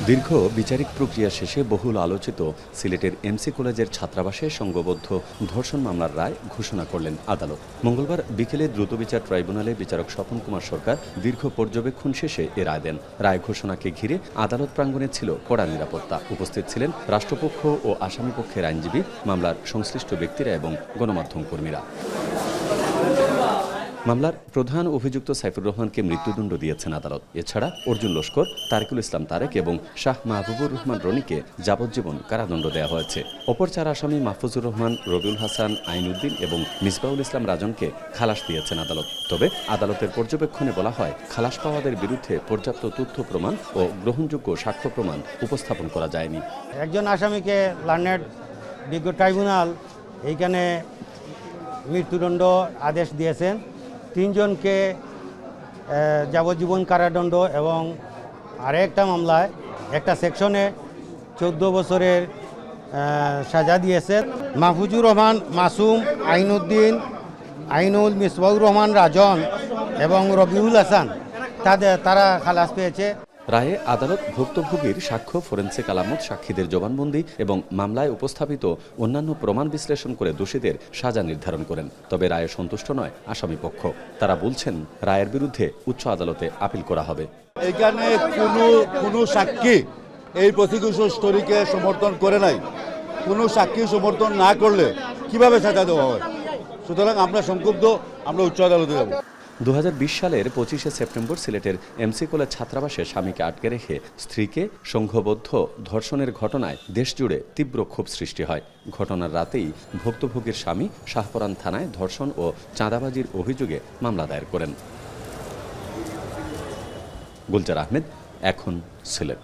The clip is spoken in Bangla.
দীর্ঘ বিচারিক প্রক্রিয়া শেষে বহুল আলোচিত সিলেটের এমসি কলেজের ছাত্রাবাসে সংঘবদ্ধ ধর্ষণ মামলার রায় ঘোষণা করলেন আদালত। মঙ্গলবার বিকেলে দ্রুত বিচার ট্রাইব্যুনালে বিচারক স্বপন কুমার সরকার দীর্ঘ পর্যবেক্ষণ শেষে এ রায় দেন। রায় ঘোষণাকে ঘিরে আদালত প্রাঙ্গণে ছিল কড়া নিরাপত্তা। উপস্থিত ছিলেন রাষ্ট্রপক্ষ ও আসামিপক্ষের আইনজীবী, মামলার সংশ্লিষ্ট ব্যক্তিরা এবং গণমাধ্যম কর্মীরা। মামলার প্রধান অভিযুক্ত সাইফুর রহমানকে মৃত্যুদণ্ড দিয়েছেন আদালত। এছাড়া অর্জুন লস্কর, তারিকুল ইসলাম তারেক এবং শাহ মাহবুবুর রহমান রনিকে যাবজ্জীবন কারাদণ্ড দেওয়া হয়েছে। অপর চার আসামি মাহফুজুর রহমান, রবিউল হাসান, আইনউদ্দিন এবং মিসবাউল ইসলাম রাজনকে খালাস দিয়েছেন আদালত। তবে আদালতের পর্যবেক্ষণে বলা হয়, খালাস পাওয়াদের বিরুদ্ধে পর্যাপ্ত তথ্য প্রমাণ ও গ্রহণযোগ্য সাক্ষ্য প্রমাণ উপস্থাপন করা যায়নি। একজন আসামিকে লার্নেড বিজ্ঞ ট্রাইব্যুনাল এইখানে মৃত্যুদণ্ড আদেশ দিয়েছেন। তিনজনকে যাবজ্জীবন কারাদণ্ড এবং আরেকটা মামলায় একটা সেকশনে 14 বছরের সাজা দিয়েছে। মাহফুজুর রহমান, মাসুম, আইনউদ্দিন, আইনুল, মিসবাউর রহমান রাজন এবং রবিউল হাসান তারা খালাস পেয়েছে। রায়ে আদালত ভুক্তভোগীর সাক্ষ্য, ফরেনসিক আলামত, সাক্ষীদের জবানবন্দি এবং মামলায় উপস্থাপিত অন্যান্য প্রমাণ বিশ্লেষণ করে দোষীদের সাজা নির্ধারণ করেন। তবে রায়ে সন্তুষ্ট নয় আসামিপক্ষ। তারা বলছেন, রায়ের বিরুদ্ধে উচ্চ আদালতে আপিল করা হবে। এখানে কোনো সাক্ষী এই প্রসিকিউশন স্টোরিকে সমর্থন করে নাই। কোনো সাক্ষী সমর্থন না করলে কিভাবে সাজা দেওয়া হয়? সুতরাং আমরা সংক্ষুব্ধ, আমরা উচ্চ আদালতে যাব। 2020 সালের 25শে সেপ্টেম্বর সিলেটের এমসি কলেজ ছাত্রাবাসে স্বামীকে আটকে রেখে স্ত্রীকে সংঘবদ্ধ ধর্ষণের ঘটনায় দেশজুড়ে তীব্র ক্ষোভ সৃষ্টি হয়। ঘটনার রাতেই ভুক্তভোগীর স্বামী শাহপরান থানায় ধর্ষণ ও চাঁদাবাজির অভিযোগে মামলা দায়ের করেন। গুলজার আহমেদ, এখন সিলেট।